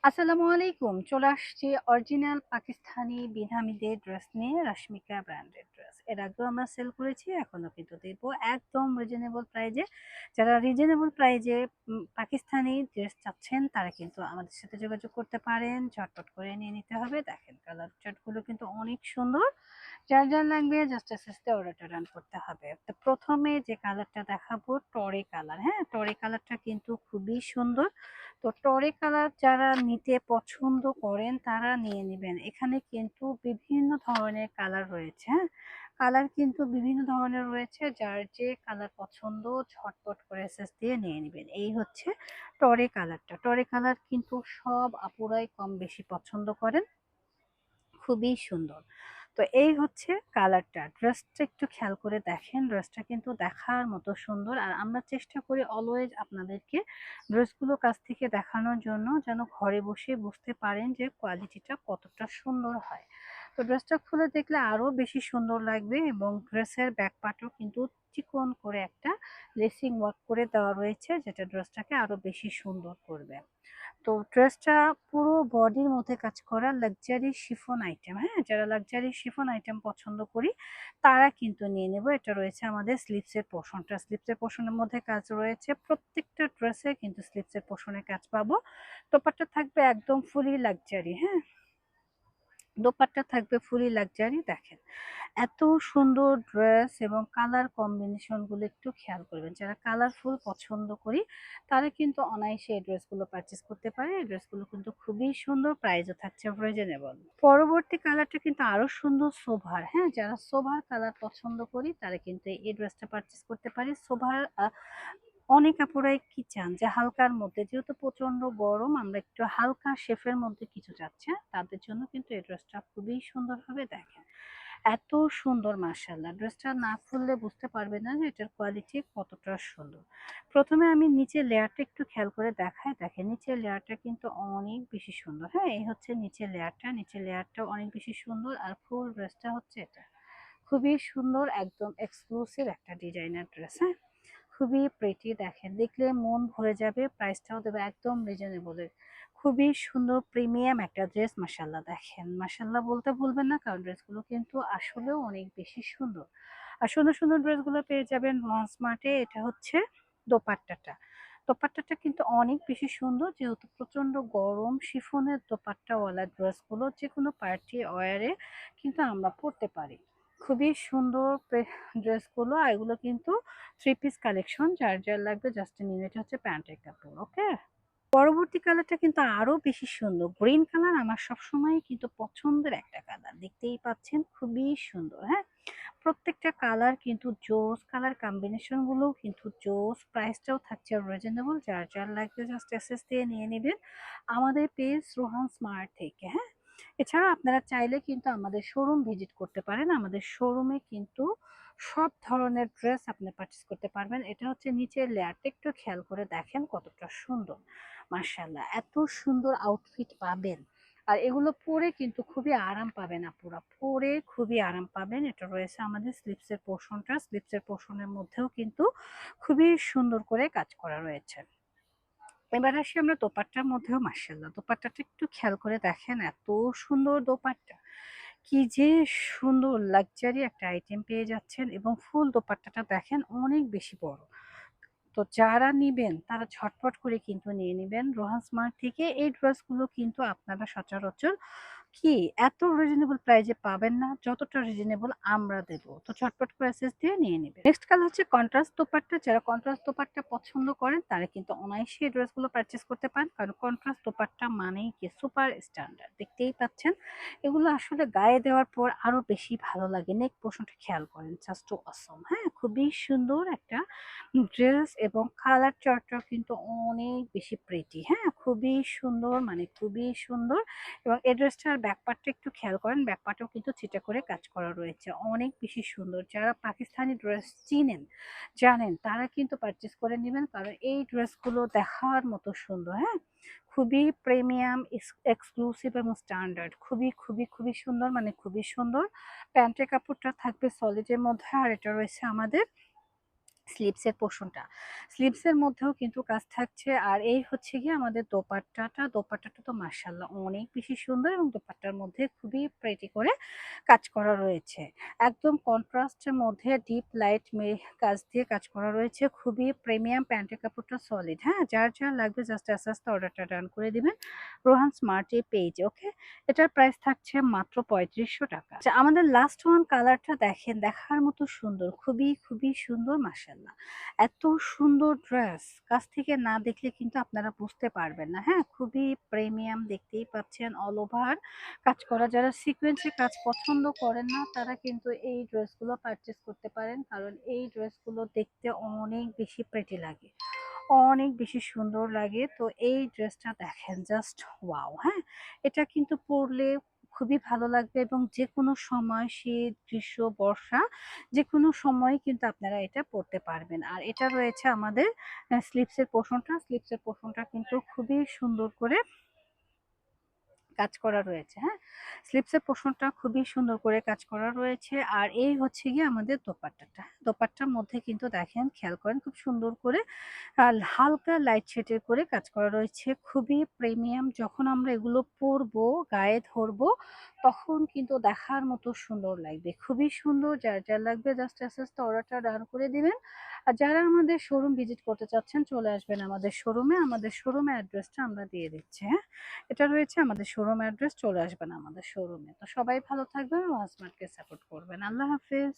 আসসালামু আলাইকুম। চলে আসছি অরিজিনাল পাকিস্তানি বিনামিদের ড্রেস নিয়ে, রাশমিকা ব্র্যান্ডের ড্রেস। এর আগেও আমরা সেল করেছি, এখনো কিন্তু দেব একদম রিজনেবল প্রাইজে। যারা রিজনেবল প্রাইজে পাকিস্তানি ড্রেস চাচ্ছেন তারা কিন্তু আমাদের সাথে যোগাযোগ করতে পারেন। ঝটপট করে নিয়ে নিতে হবে। দেখেন কালার চার্টগুলো কিন্তু অনেক সুন্দর। যার যার লাগবে জাস্ট এসএসতে অর্ডারটা রান করতে হবে। তো প্রথমে যে কালারটা দেখাবো টরে কালার। হ্যাঁ, টরে কালারটা কিন্তু খুবই সুন্দর। তো টরে কালার যারা নিতে পছন্দ করেন তারা নিয়ে নেবেন। এখানে কিন্তু বিভিন্ন ধরনের কালার রয়েছে। হ্যাঁ, কালার কিন্তু বিভিন্ন ধরনের রয়েছে। যার যে কালার পছন্দ ঝটপট করে এসএস দিয়ে নিয়ে নেবেন। এই হচ্ছে টরে কালারটা। টরে কালার কিন্তু সব আপুরাই কম বেশি পছন্দ করেন। খুবই সুন্দর। তো এই হচ্ছে কালারটা। ড্রেসটা একটু খেয়াল করে দেখেন। ড্রেসটা কিন্তু দেখার মতো সুন্দর। আর আমরা চেষ্টা করি অলওয়েজ আপনাদেরকে ড্রেসগুলো কাছ থেকে দেখানোর জন্য, যেন ঘরে বসে বুঝতে পারেন যে কোয়ালিটিটা কতটা সুন্দর হয়। তো ড্রেসটা খুলে দেখলে আরো বেশি সুন্দর লাগবে, এবং ড্রেসের ব্যাক পার্টও কিন্তু চিকন করে একটা লেসিং ওয়ার্ক করে দেওয়া রয়েছে, যেটা ড্রেসটাকে আরো বেশি সুন্দর করবে। তো ড্রেসটা পুরো বডির মধ্যে কাজ করা লাক্সারি শিফন আইটেম। হ্যাঁ, যারা লাক্সারি শিফন আইটেম পছন্দ করি তারা কিন্তু নিয়ে নেব। এটা রয়েছে আমাদের স্লিপসের পোর্শনটা। স্লিপসের পোর্শনের মধ্যে কাজ রয়েছে। প্রত্যেকটা ড্রেসে কিন্তু স্লিপসের পোর্শনে কাজ পাবো। দোপাট্টা থাকবে একদম ফুলি লাক্সারি। হ্যাঁ, দোপাট্টা থাকবে ফুলি লাক্সারি। দেখেন এত সুন্দর ড্রেস এবং কালার কম্বিনেশন গুলো একটু খেয়াল করবেন। যারা কালারফুল পছন্দ করি তারা কিন্তু অনায়াসে এই ড্রেসগুলো পারচেস করতে পারে। এই ড্রেসগুলো কিন্তু খুবই সুন্দর, প্রাইসও থাকছে রিজনেবল। পরবর্তী কালারটা কিন্তু আরো সুন্দর, সোভার। হ্যাঁ, যারা সোভার কালার পছন্দ করি তারা কিন্তু এই ড্রেসটা পারচেস করতে পারে। সোভার অনেক আপুরাই কি চান যে হালকার মধ্যে, যেহেতু প্রচন্ড গরম, আমরা একটু হালকা শেফের মধ্যে কিছু চাচ্ছে, তাদের জন্য কিন্তু এই ড্রেসটা খুবই সুন্দর হবে। দেখেন এত সুন্দর, মাশাআল্লাহ। ড্রেসটা না খুললে বুঝতে পারবে না যে এটার কোয়ালিটি কতটা সুন্দর। প্রথমে আমি নিচের লেয়ারটা একটু খেয়াল করে দেখাই। দেখেন নিচের লেয়ারটা কিন্তু অনেক বেশি সুন্দর। হ্যাঁ, এই হচ্ছে নিচের লেয়ারটা। নিচের লেয়ারটা অনেক বেশি সুন্দর। আর ফুল ড্রেসটা হচ্ছে এটা। খুবই সুন্দর, একদম এক্সক্লুসিভ একটা ডিজাইনার ড্রেস। হ্যাঁ, খুবই প্রিটি। দেখেন দেখলে মন ভরে যাবে। প্রাইসটাও দেবে একদম রিজনেবলের। খুবই সুন্দর প্রিমিয়াম একটা ড্রেস। মাশাল্লাহ, দেখেন মাশাল্লাহ বলতে ভুলবেন না, কারণ ড্রেসগুলো কিন্তু আসলেও অনেক বেশি সুন্দর। আর সুন্দর সুন্দর ড্রেসগুলো পেয়ে যাবেন ওয়ান স্মার্টে। এটা হচ্ছে দোপাট্টাটা। দোপাট্টাটা কিন্তু অনেক বেশি সুন্দর, যেহেতু প্রচন্ড গরম। শিফনের দোপাট্টাওয়ালা ড্রেসগুলো যে কোনো পার্টি ওয়ারে কিন্তু আমরা পরতে পারি। খুবই সুন্দর ড্রেসগুলো। আর এগুলো কিন্তু থ্রি পিস কালেকশন। যার যার লাগবে জাস্ট নিন। এটা হচ্ছে প্যান্টের কাপড়। ওকে, পরবর্তী কালারটা কিন্তু আরো বেশি সুন্দর। গ্রিন কালার আমার সবসময় কিন্তু পছন্দের একটা কালার। দেখতেই পাচ্ছেন খুবই সুন্দর। হ্যাঁ, প্রত্যেকটা কালার কিন্তু জোস। কালার কম্বিনেশন গুলোও কিন্তু জোস। প্রাইসটাও থাকছে রিজনেবল। যার যার লাগবে জাস্ট এসএস দিয়ে নিয়ে নেবেন আমাদের পেজ রোহান স্মার্ট থেকে। হ্যাঁ, এছাড়াও আপনারা চাইলে কিন্তু আমাদের শোরুম ভিজিট করতে পারেন। আমাদের শোরুমে কিন্তু সব ধরনের ড্রেস আপনি পারচেস করতে পারবেন। এটা হচ্ছে নিচের লেয়ারটা, একটু খেয়াল করে দেখেন কতটা সুন্দর। মাশাআল্লাহ, এত সুন্দর আউটফিট পাবেন। আর এগুলো পরে কিন্তু খুবই আরাম পাবেন আপুরা। পরে খুবই আরাম পাবেন। এটা রয়েছে আমাদের স্লিপসের পোর্শনটা। স্লিপসের পোর্শনের মধ্যেও কিন্তু খুবই সুন্দর করে কাজ করা রয়েছে। এবার আসি আমরা দোপাট্টার মধ্যেও। মাশাআল্লাহ, দোপাট্টাটা একটু খেয়াল করে দেখেন। এত সুন্দর দোপাট্টা, কি যে সুন্দর লাক্সারি একটা আইটেম পেয়ে যাচ্ছেন। এবং ফুল দোপাট্টাটা দেখেন অনেক বেশি বড়। তো যারা নিবেন তারা ঝটপট করে কিন্তু নিয়ে নিবেন রোহান স্মার্ট থেকে। এই ড্রেসগুলো কিন্তু আপনারা সচরাচর কি এত রিজনেবল প্রাইজে পাবেন না, যতটা রিজনেবল আমরা দেব। তো ঝটপট করে এসএস দিয়ে নিয়ে নেবেন। নেক্সট কালার হচ্ছে কন্ট্রাস্ট দোপাট্টা। যারা কন্ট্রাস্ট দোপাট্টা পছন্দ করেন তারা কিন্তু অনায়াসে এই ড্রেসগুলো পারচেস করতে পারেন, কারণ কন্ট্রাস্ট দোপাট্টা মানেই কি সুপার স্ট্যান্ডার্ড। দেখতেই পাচ্ছেন এগুলো আসলে গায়ে দেওয়ার পর আরো বেশি ভালো লাগে। নেক পোর্শনটা খেয়াল করেন, জাস্ট অসম। হ্যাঁ, খুবই সুন্দর একটা ড্রেস, এবং কালার চার্টটাও কিন্তু অনেক বেশি প্রিটি। হ্যাঁ, খুবই সুন্দর, মানে খুবই সুন্দর। এবং এই ড্রেসটার ব্যাক পার্টটা একটু খেয়াল করেন। ব্যাক পার্টেও কিন্তু ছিটা করে কাজ করা রয়েছে, অনেক বেশি সুন্দর। যারা পাকিস্তানি ড্রেস চিনেন, জানেন, তারা কিন্তু পারচেস করে নেবেন, কারণ এই ড্রেসগুলো দেখার মতো সুন্দর। হ্যাঁ, খুবই প্রিমিয়াম, এক্সক্লুসিভ এবং স্ট্যান্ডার্ড। খুবই খুবই খুবই সুন্দর, মানে খুবই সুন্দর। প্যান্টের কাপড়টা থাকবে সলিডের মধ্যে। আর এটা রয়েছে আমাদের স্লিপসের পোর্শনটা। স্লিপসের মধ্যেও কিন্তু কাজ থাকছে। আর এই হচ্ছে গিয়ে আমাদের দোপাট্টাটা তো মাশাআল্লাহ অনেক বেশি সুন্দর এবং দোপাট্টার মধ্যে খুবই প্রিটি করে কাজ করা রয়েছে। একদম কন্ট্রাস্টের মধ্যে ডিপ লাইট কাজ দিয়ে কাজ করা রয়েছে। খুবই প্রিমিয়াম, প্যান্টের কাপড়টা সলিড, হ্যাঁ? যার লাগবে জাস্ট আস্তে, আস্তে অর্ডারটা ডান করে দিবেন রোহান স্মার্ট এই পেজে, ওকে? এটার প্রাইস থাকছে মাত্র ৳৩৫০০। আচ্ছা, আমাদের লাস্ট ওয়ান কালারটা দেখেন, দেখার মতো সুন্দর। খুবই সুন্দর মাশাআল্লাহ। এত সুন্দর ড্রেস কাছ থেকে না দেখলে কিন্তু আপনারা বুঝতে পারবেন না, হ্যাঁ? খুবই প্রিমিয়াম, দেখতেই পাচ্ছেন অল ওভার কাজ করা। যারা সিকোয়েন্সের কাজ পছন্দ করেন না তারা কিন্তু এই ড্রেসগুলো পারচেজ করতে পারেন। কারণ এই ড্রেসগুলো দেখতে অনেক বেশি প্রিটি লাগে। অনেক বেশি সুন্দর লাগে। তো এই ড্রেসটা দেখেন জাস্ট ওয়াও! হ্যাঁ? এটা কিন্তু পরলে খুবই ভালো লাগবে এবং যেকোনো সময় শীত, গ্রীষ্ম, বর্ষা যেকোনো সময় কিন্তু আপনারা এটা পরতে পারবেন। আর এটা রয়েছে আমাদের স্লিপসের পোরশনটা। স্লিপসের পোরশনটা কিন্তু খুবই সুন্দর করে কাজ করা রয়েছে, হ্যাঁ? স্লিপসের পোরশনটা খুবই সুন্দর করে কাজ করা রয়েছে। আর এই হচ্ছে গিয়ে আমাদের দোপাট্টাটা। দোপাট্টার মধ্যে কিন্তু দেখেন, খেয়াল করেন খুব সুন্দর করে হালকা লাইট শেডের করে কাজ করা রয়েছে। খুবই প্রিমিয়াম। যখন আমরা এগুলো পরবো, গায়ে ধরবো, তখন কিন্তু দেখার মতো সুন্দর লাগবে। খুবই সুন্দর। যার লাগবে জাস্ট আস্তে, আস্তে অর্ডারটা ডান করে দিবেন। আর যারা আমাদের শোরুম ভিজিট করতে চাচ্ছেন চলে আসবেন আমাদের শোরুমে। আমাদের শোরুমের অ্যাড্রেসটা আমরা দিয়ে দিচ্ছি, হ্যাঁ? এটা রয়েছে আমাদের শোরুম অ্যাড্রেস, চলে আসবেন আমাদের শোরুমে। তো সবাই ভালো থাকবেন, ওয়াসমার্টকে সাপোর্ট করবেন। আল্লাহ হাফেজ।